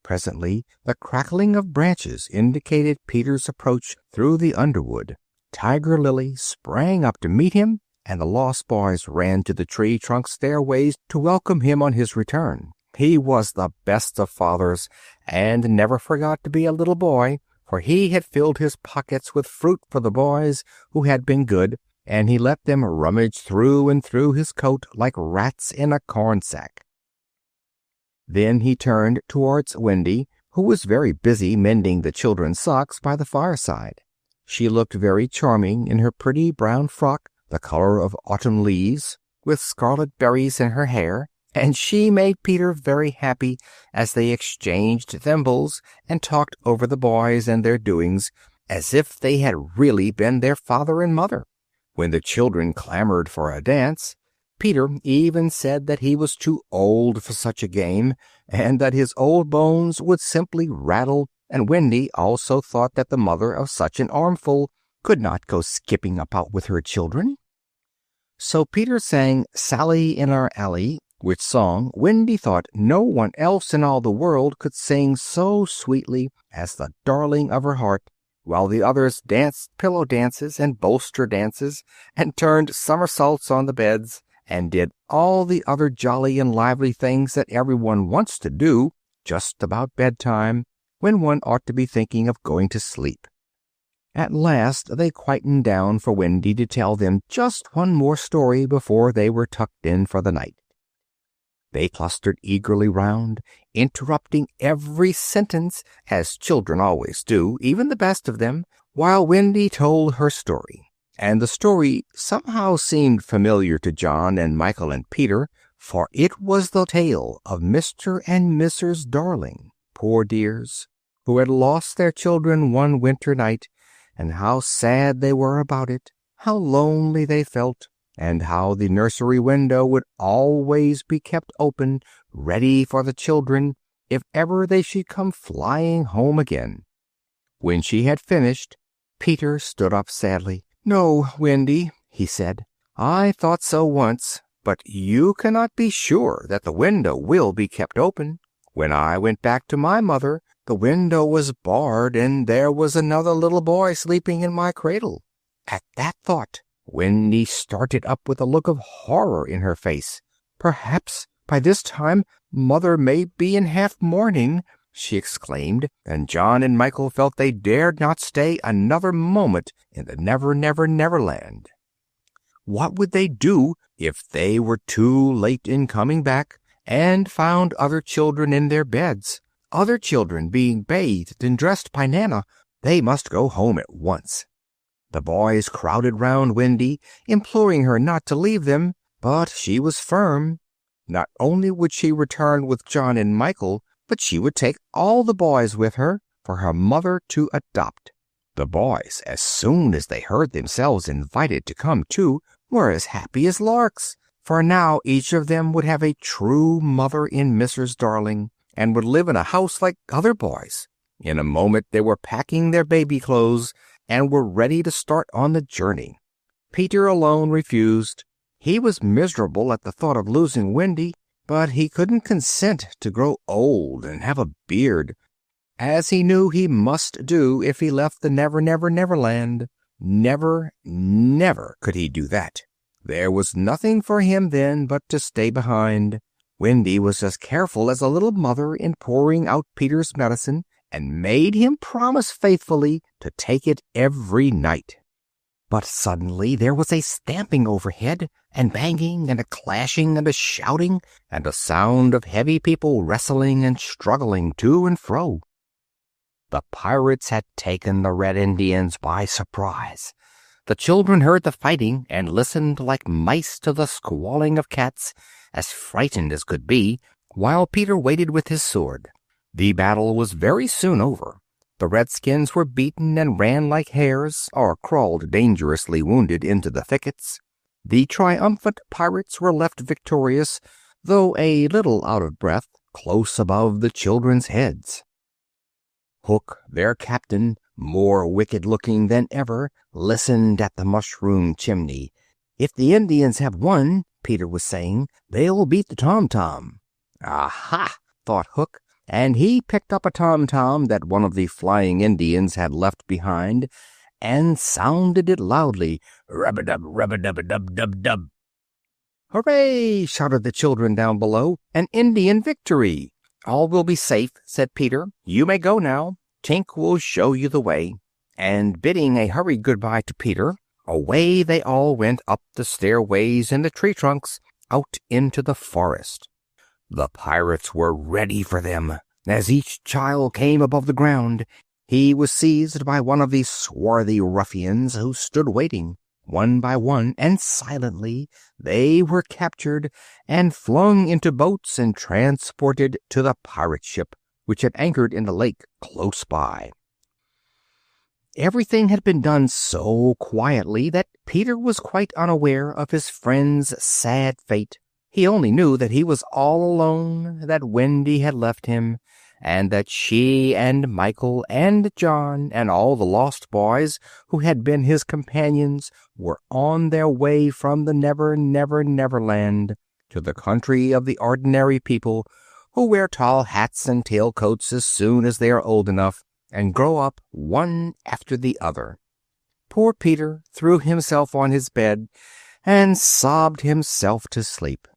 Presently, the crackling of branches indicated Peter's approach through the underwood. Tiger Lily sprang up to meet him, and the lost boys ran to the tree trunk stairways to welcome him on his return. He was the best of fathers, and never forgot to be a little boy, for he had filled his pockets with fruit for the boys who had been good, and he let them rummage through and through his coat like rats in a corn sack. Then he turned towards Wendy, who was very busy mending the children's socks by the fireside. She looked very charming in her pretty brown frock, the color of autumn leaves, with scarlet berries in her hair, and she made Peter very happy as they exchanged thimbles and talked over the boys and their doings as if they had really been their father and mother. When the children clamored for a dance, Peter even said that he was too old for such a game, and that his old bones would simply rattle, and Wendy also thought that the mother of such an armful could not go skipping about with her children. So Peter sang "Sally in Our Alley," which song Wendy thought no one else in all the world could sing so sweetly as the darling of her heart, while the others danced pillow dances and bolster dances, and turned somersaults on the beds, and did all the other jolly and lively things that everyone wants to do just about bedtime, when one ought to be thinking of going to sleep. At last they quietened down for Wendy to tell them just one more story before they were tucked in for the night. They clustered eagerly round, interrupting every sentence, as children always do, even the best of them, while Wendy told her story. And the story somehow seemed familiar to John and Michael and Peter, for it was the tale of Mr. and Mrs. Darling, poor dears, who had lost their children one winter night, and how sad they were about it, how lonely they felt, and how the nursery window would always be kept open, ready for the children, if ever they should come flying home again. When she had finished, Peter stood up sadly. "No, Wendy," he said, "I thought so once, but you cannot be sure that the window will be kept open. When I went back to my mother, the window was barred, and there was another little boy sleeping in my cradle." At that thought, Wendy started up with a look of horror in her face. "Perhaps by this time Mother may be in half mourning," she exclaimed, and John and Michael felt they dared not stay another moment in the Neverland. What would they do if they were too late in coming back and found other children in their beds, other children being bathed and dressed by Nana? They must go home at once. The boys crowded round Wendy, imploring her not to leave them, but she was firm. Not only would she return with John and Michael, but she would take all the boys with her for her mother to adopt. The boys, as soon as they heard themselves invited to come too, were as happy as larks, for now each of them would have a true mother in Mrs. Darling, and would live in a house like other boys. In a moment they were packing their baby clothes and were ready to start on the journey. Peter alone refused. He was miserable at the thought of losing Wendy, but he couldn't consent to grow old and have a beard, as he knew he must do if he left the Neverland. Never, never could he do that. There was nothing for him then but to stay behind. Wendy was as careful as a little mother in pouring out Peter's medicine, and made him promise faithfully to take it every night. But suddenly there was a stamping overhead, and banging, and a clashing, and a shouting, and a sound of heavy people wrestling and struggling to and fro. The pirates had taken the Red Indians by surprise. The children heard the fighting and listened like mice to the squalling of cats, as frightened as could be, while Peter waited with his sword. The battle was very soon over. The redskins were beaten and ran like hares, or crawled dangerously wounded into the thickets. The triumphant pirates were left victorious, though a little out of breath, close above the children's heads. Hook, their captain, more wicked-looking than ever, listened at the mushroom chimney. "If the Indians have won," Peter was saying, "they'll beat the tom-tom." "Aha!" thought Hook, and he picked up a tom-tom that one of the flying Indians had left behind, and sounded it loudly, "Rub-a-dub, rub-a-dub-a-dub-dub-dub." "Hooray!" shouted the children down below. "An Indian victory!" "All will be safe," said Peter. "You may go now. Tink will show you the way." And bidding a hurried goodbye to Peter, away they all went up the stairways in the tree trunks, out into the forest. The pirates were ready for them. As each child came above the ground, he was seized by one of these swarthy ruffians who stood waiting. One by one and silently they were captured and flung into boats and transported to the pirate ship, which had anchored in the lake close by. Everything had been done so quietly that Peter was quite unaware of his friend's sad fate. He only knew that he was all alone, that Wendy had left him, and that she and Michael and John and all the lost boys who had been his companions were on their way from the Neverland to the country of the ordinary people who wear tall hats and tailcoats as soon as they are old enough, and grow up one after the other. Poor Peter threw himself on his bed and sobbed himself to sleep.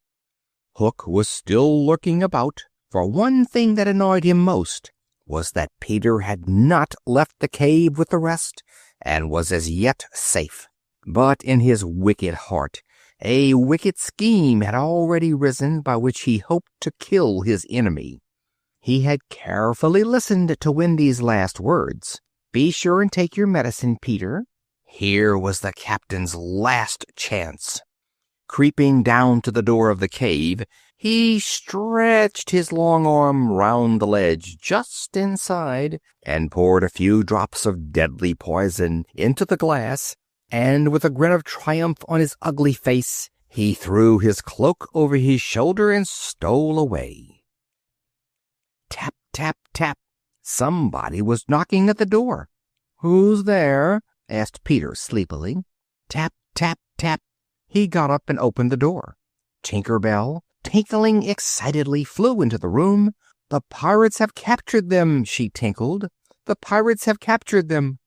Hook was still lurking about, for one thing that annoyed him most was that Peter had not left the cave with the rest, and was as yet safe. But in his wicked heart a wicked scheme had already risen by which he hoped to kill his enemy. He had carefully listened to Wendy's last words. "Be sure and take your medicine, Peter." Here was the captain's last chance. Creeping down to the door of the cave, he stretched his long arm round the ledge just inside, and poured a few drops of deadly poison into the glass, and with a grin of triumph on his ugly face, he threw his cloak over his shoulder and stole away. Tap, tap, tap. Somebody was knocking at the door. "Who's there?" asked Peter sleepily. Tap, tap, tap. He got up and opened the door. Tinker Bell, tinkling excitedly, flew into the room. "The pirates have captured them," she tinkled. "The pirates have captured them."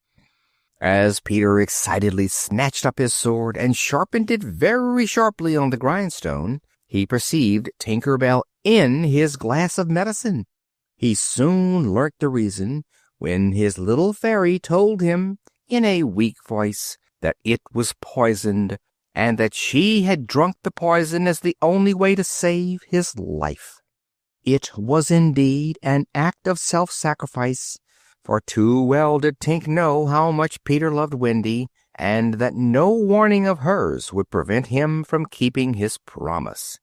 As Peter excitedly snatched up his sword and sharpened it very sharply on the grindstone, he perceived Tinker Bell in his glass of medicine. He soon learnt the reason when his little fairy told him, in a weak voice, that it was poisoned, and that she had drunk the poison as the only way to save his life. It was indeed an act of self-sacrifice, for too well did Tink know how much Peter loved Wendy, and that no warning of hers would prevent him from keeping his promise.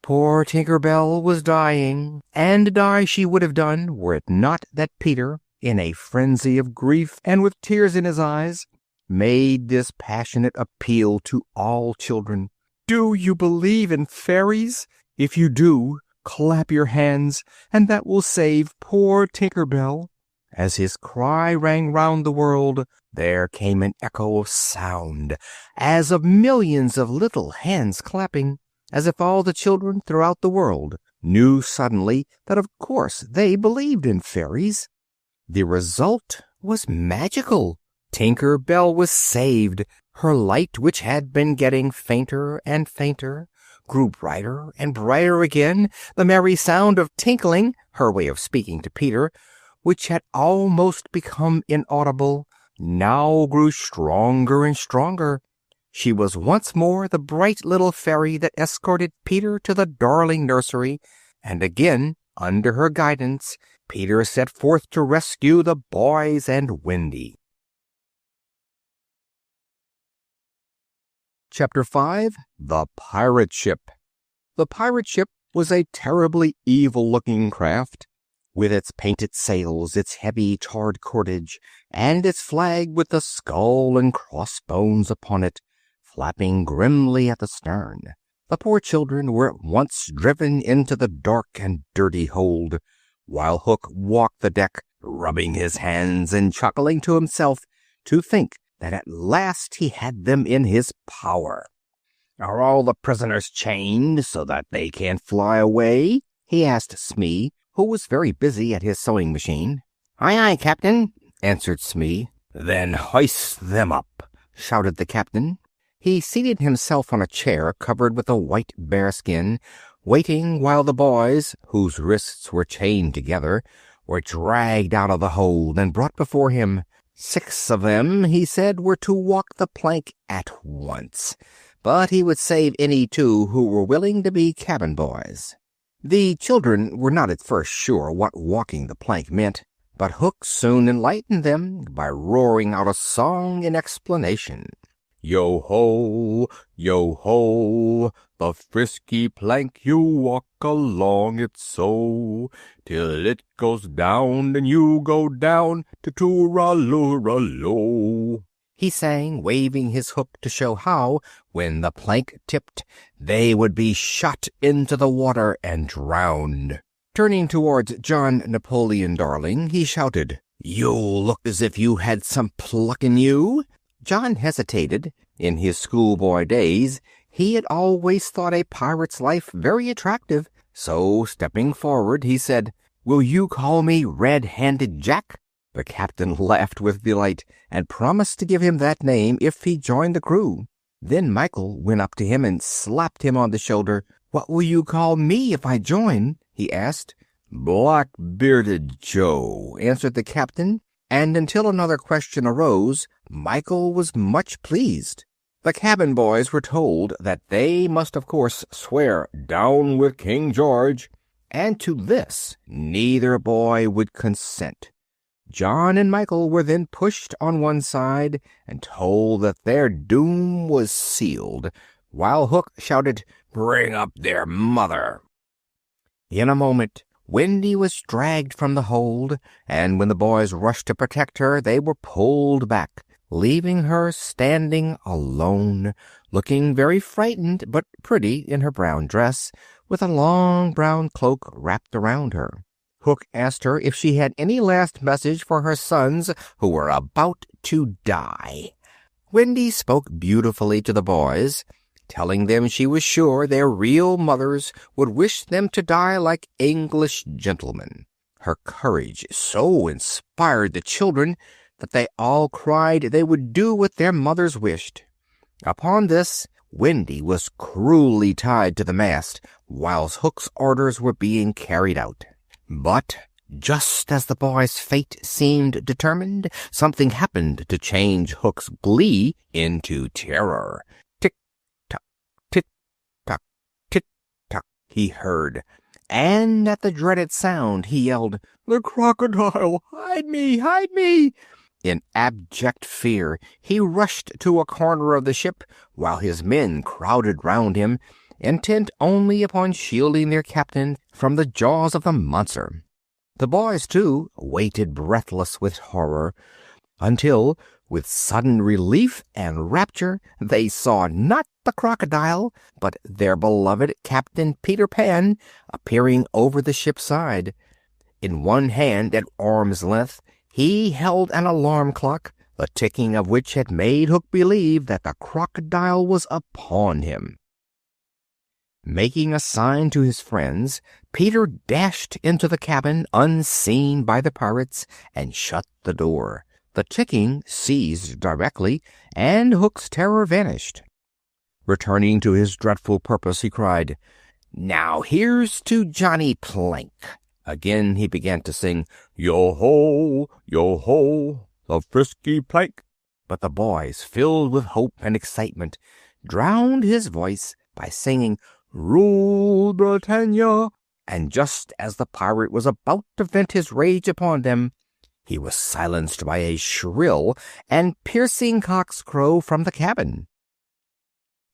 Poor Tinker Bell was dying, and die she would have done were it not that Peter, in a frenzy of grief and with tears in his eyes, made this passionate appeal to all children. "Do you believe in fairies? If you do, clap your hands, and that will save poor Tinker Bell. As his cry rang round the world, there came an echo of sound, as of millions of little hands clapping, as if all the children throughout the world knew suddenly that of course they believed in fairies. The result was magical. Tinker Bell was saved. Her light, which had been getting fainter and fainter, grew brighter and brighter again. The merry sound of tinkling, her way of speaking to Peter, which had almost become inaudible, now grew stronger and stronger. She was once more the bright little fairy that escorted Peter to the darling nursery, and again, under her guidance, Peter set forth to rescue the boys and Wendy. Chapter 5. The Pirate Ship. The pirate ship was a terribly evil-looking craft, with its painted sails, its heavy tarred cordage, and its flag with the skull and crossbones upon it, flapping grimly at the stern. The poor children were at once driven into the dark and dirty hold, while Hook walked the deck, rubbing his hands and chuckling to himself to think that at last he had them in his power. "Are all the prisoners chained so that they can't fly away?" he asked Smee, who was very busy at his sewing machine. "Aye, aye, Captain," answered Smee. "Then hoist them up," shouted the captain. He seated himself on a chair covered with a white bearskin, waiting while the boys, whose wrists were chained together, were dragged out of the hold and brought before him. 6 of them, he said, were to walk the plank at once, but he would save any 2 who were willing to be cabin boys. The children were not at first sure what walking the plank meant, but Hook soon enlightened them by roaring out a song in explanation. Yo-ho, yo-ho, the frisky plank you walk along it so, till it goes down and you go down to tooraloo-raloo. He sang, waving his hook to show how, when the plank tipped, they would be shot into the water and drowned. Turning towards John Napoleon Darling, he shouted, "You look as if you had some pluck in you." John hesitated. In his schoolboy days he had always thought a pirate's life very attractive, so stepping forward he said, "Will you call me Red-Handed Jack?" The captain laughed with delight and promised to give him that name if he joined the crew. Then Michael went up to him and slapped him on the shoulder. "What will you call me if I join?" he asked. "Black-bearded Joe," answered the captain, and until another question arose, Michael was much pleased. The cabin boys were told that they must of course swear "Down with King George," and to this neither boy would consent. John and Michael were then pushed on one side and told that their doom was sealed, while Hook shouted, "Bring up their mother." In a moment Wendy was dragged from the hold, and when the boys rushed to protect her, they were pulled back, leaving her standing alone, looking very frightened but pretty in her brown dress, with a long brown cloak wrapped around her. Hook asked her if she had any last message for her sons who were about to die. Wendy spoke beautifully to the boys, telling them she was sure their real mothers would wish them to die like English gentlemen. Her courage so inspired the children that they all cried they would do what their mothers wished. Upon this, Wendy was cruelly tied to the mast, whilst Hook's orders were being carried out. But just as the boys' fate seemed determined, something happened to change Hook's glee into terror. Tick-tock, tick-tock, tick-tock, he heard, and at the dreaded sound he yelled, "The crocodile! Hide me! Hide me!" In abject fear he rushed to a corner of the ship, while his men crowded round him, intent only upon shielding their captain from the jaws of the monster. The boys, too, waited breathless with horror, until, with sudden relief and rapture, they saw not the crocodile, but their beloved Captain Peter Pan appearing over the ship's side. In one hand, at arm's length, He held an alarm clock, the ticking of which had made Hook believe that the crocodile was upon him. Making a sign to his friends, Peter dashed into the cabin unseen by the pirates and shut the door. The ticking ceased directly, and Hook's terror vanished. Returning to his dreadful purpose, he cried, "Now here's to Johnny Plank." Again he began to sing, yo ho, the frisky plank. But the boys, filled with hope and excitement, drowned his voice by singing, "Rule Britannia," and just as the pirate was about to vent his rage upon them, he was silenced by a shrill and piercing cock's crow from the cabin.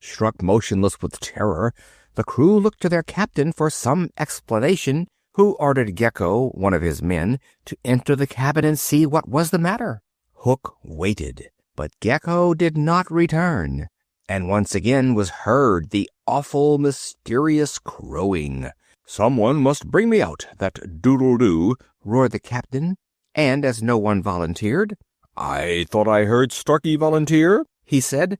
Struck motionless with terror, the crew looked to their captain for some explanation, who ordered Gecko, one of his men, to enter the cabin and see what was the matter. Hook waited, but Gecko did not return, and once again was heard the awful, mysterious crowing. "Someone must bring me out that doodle-doo," roared the captain, and as no one volunteered, "I thought I heard Starkey volunteer," he said,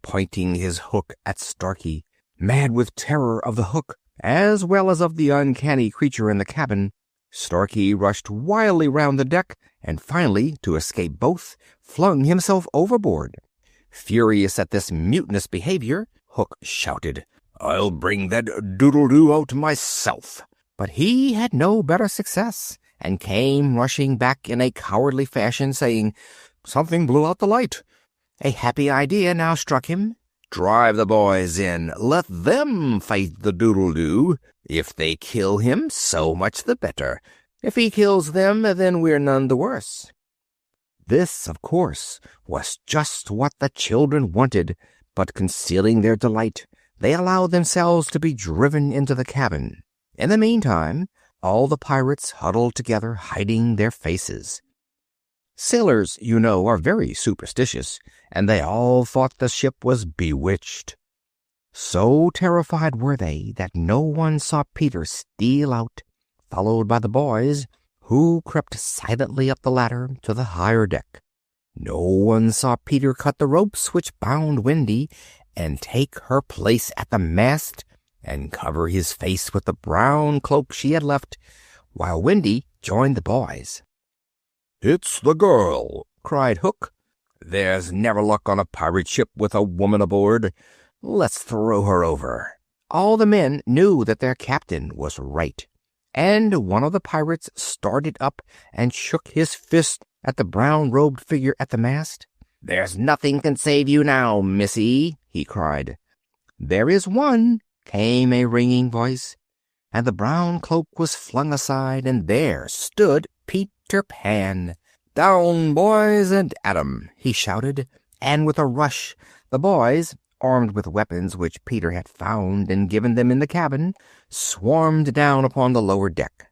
pointing his hook at Starkey. Mad with terror of the hook, as well as of the uncanny creature in the cabin, Starkey rushed wildly round the deck, and finally, to escape both, flung himself overboard. Furious at this mutinous behavior, Hook shouted, "I'll bring that doodle-doo out myself." But he had no better success, and came rushing back in a cowardly fashion, saying, "Something blew out the light." A happy idea now struck him. "Drive the boys in. Let them fight the doodle-doo. If they kill him, so much the better. If he kills them, then we're none the worse." This, of course, was just what the children wanted, but concealing their delight, they allowed themselves to be driven into the cabin. In the meantime, all the pirates huddled together, hiding their faces. Sailors, you know, are very superstitious, and they all thought the ship was bewitched. So terrified were they that no one saw Peter steal out, followed by the boys, who crept silently up the ladder to the higher deck. No one saw Peter cut the ropes which bound Wendy, and take her place at the mast, and cover his face with the brown cloak she had left, while Wendy joined the boys. "It's the girl," cried Hook. "There's never luck on a pirate ship with a woman aboard. Let's throw her over." All the men knew that their captain was right, and one of the pirates started up and shook his fist at the brown-robed figure at the mast. "There's nothing can save you now, missy," he cried. "There is one," came a ringing voice, and the brown cloak was flung aside, and there stood Peter Pan. "Down, boys, and at 'em!" he shouted, and with a rush the boys, armed with weapons which Peter had found and given them in the cabin, swarmed down upon the lower deck.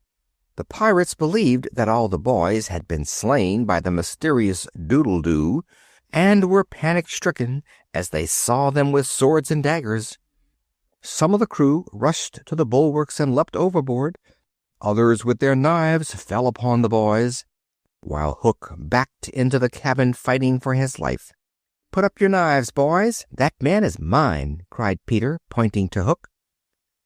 The pirates believed that all the boys had been slain by the mysterious doodle-doo, and were panic-stricken as they saw them with swords and daggers. Some of the crew rushed to the bulwarks and leapt overboard. Others with their knives fell upon the boys, while Hook backed into the cabin fighting for his life. "Put up your knives, boys. That man is mine," cried Peter, pointing to Hook.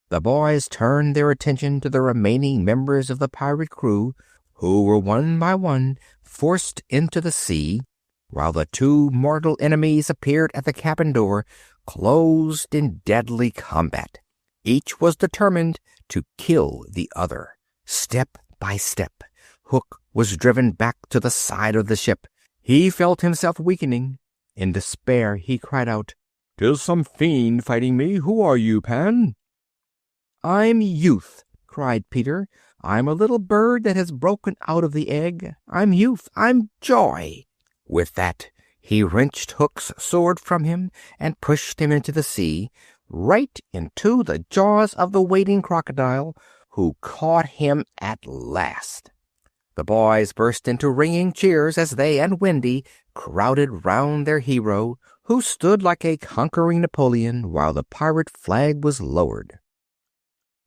The boys turned their attention to the remaining members of the pirate crew, who were one by one forced into the sea, while the two mortal enemies appeared at the cabin door, closed in deadly combat. Each was determined to kill the other. Step by step, Hook was driven back to the side of the ship. He felt himself weakening. In despair he cried out, "'Tis some fiend fighting me. Who are you, Pan?" "I'm Youth," cried Peter. "I'm a little bird that has broken out of the egg. I'm Youth. I'm Joy." With that he wrenched Hook's sword from him and pushed him into the sea, right into the jaws of the waiting crocodile, who caught him at last. The boys burst into ringing cheers as they and Wendy crowded round their hero, who stood like a conquering Napoleon while the pirate flag was lowered.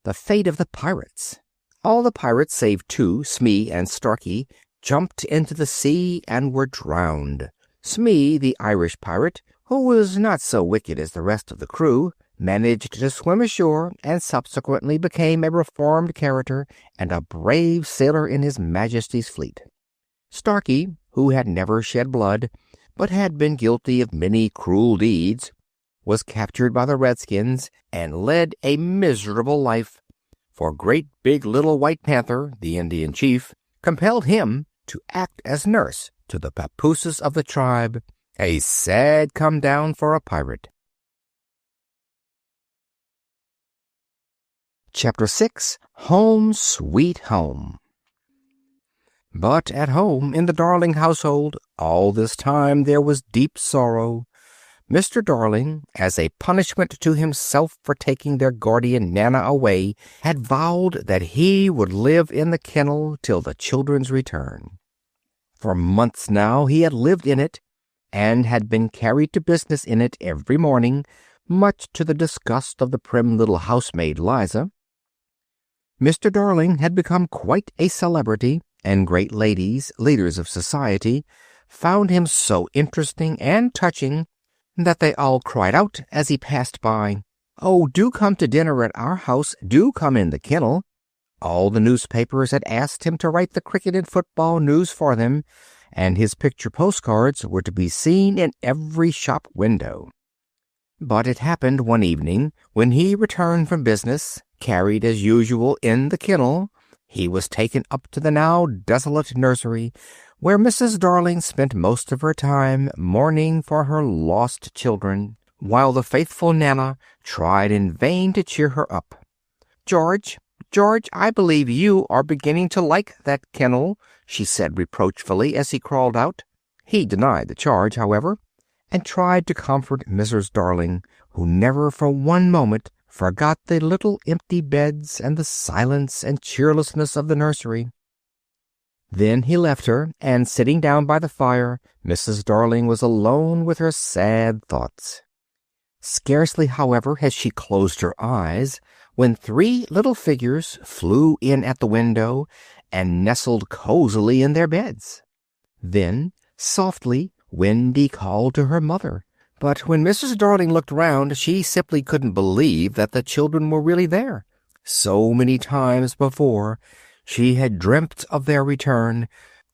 The fate of the pirates. All the pirates, save two, Smee and Starkey, jumped into the sea and were drowned. Smee, the Irish pirate, who was not so wicked as the rest of the crew, managed to swim ashore and subsequently became a reformed character and a brave sailor in His Majesty's fleet. Starkey, who had never shed blood, but had been guilty of many cruel deeds, was captured by the Redskins and led a miserable life, for Great Big Little White Panther, the Indian chief, compelled him to act as nurse to the papooses of the tribe, a sad come-down for a pirate. Chapter 6. Home, Sweet Home. But at home in the Darling household, all this time there was deep sorrow. Mr. Darling, as a punishment to himself for taking their guardian Nana away, had vowed that he would live in the kennel till the children's return. For months now he had lived in it, and had been carried to business in it every morning, much to the disgust of the prim little housemaid Liza. Mr. Darling had become quite a celebrity, and great ladies, leaders of society, found him so interesting and touching that they all cried out as he passed by, "Oh, do come to dinner at our house, do come in the kennel." All the newspapers had asked him to write the cricket and football news for them, and his picture postcards were to be seen in every shop window. But it happened one evening, when he returned from business, carried as usual in the kennel, he was taken up to the now desolate nursery, where Mrs. Darling spent most of her time mourning for her lost children, while the faithful Nana tried in vain to cheer her up. George, I believe you are beginning to like that kennel," she said reproachfully as he crawled out. He denied the charge, however, and tried to comfort Mrs. Darling, who never for one moment forgot the little empty beds and the silence and cheerlessness of the nursery. Then he left her, and sitting down by the fire, Mrs. Darling was alone with her sad thoughts. Scarcely, however, had she closed her eyes, when 3 little figures flew in at the window and nestled cozily in their beds. Then, softly, Wendy called to her mother, but when Mrs. Darling looked round, she simply couldn't believe that the children were really there. So many times before she had dreamt of their return,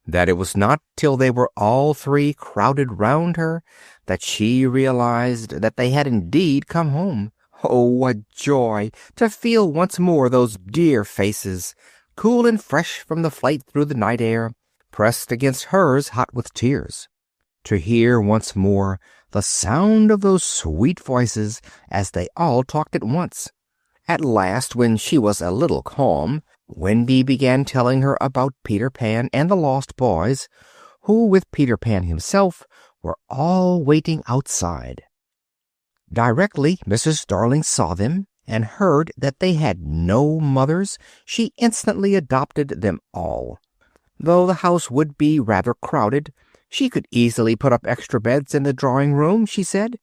that it was not till they were all 3 crowded round her that she realized that they had indeed come home. Oh, what joy to feel once more those dear faces, cool and fresh from the flight through the night air, pressed against hers hot with tears. To hear once more the sound of those sweet voices as they all talked at once. At last, when she was a little calm, Wendy began telling her about Peter Pan and the Lost Boys, who, with Peter Pan himself, were all waiting outside. Directly Mrs. Darling saw them and heard that they had no mothers, she instantly adopted them all. Though the house would be rather crowded, she could easily put up extra beds in the drawing-room, she said,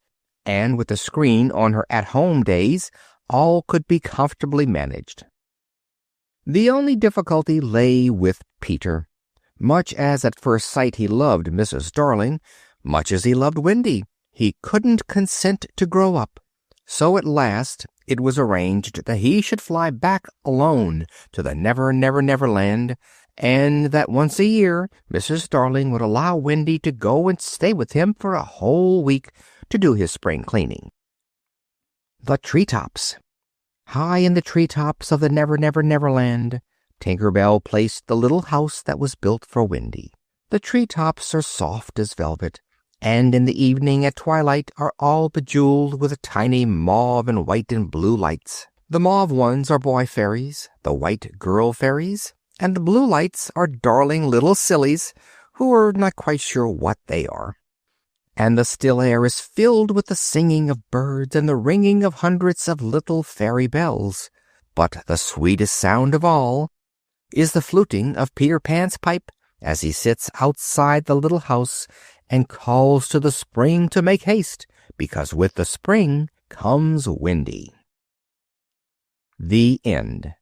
and with a screen on her at-home days, all could be comfortably managed. The only difficulty lay with Peter. Much as at first sight he loved Mrs. Darling, much as he loved Wendy, he couldn't consent to grow up. So at last it was arranged that he should fly back alone to the Neverland, and that once a year Mrs. Darling would allow Wendy to go and stay with him for a whole week to do his spring cleaning. The treetops. High in the treetops of the Neverland, Tinker Bell placed the little house that was built for Wendy. The treetops are soft as velvet, and in the evening at twilight are all bejeweled with tiny mauve and white and blue lights. The mauve ones are boy fairies, the white girl fairies, and the blue lights are darling little sillies who are not quite sure what they are. And the still air is filled with the singing of birds and the ringing of hundreds of little fairy bells. But the sweetest sound of all is the fluting of Peter Pan's pipe as he sits outside the little house and calls to the spring to make haste, because with the spring comes Wendy. The end.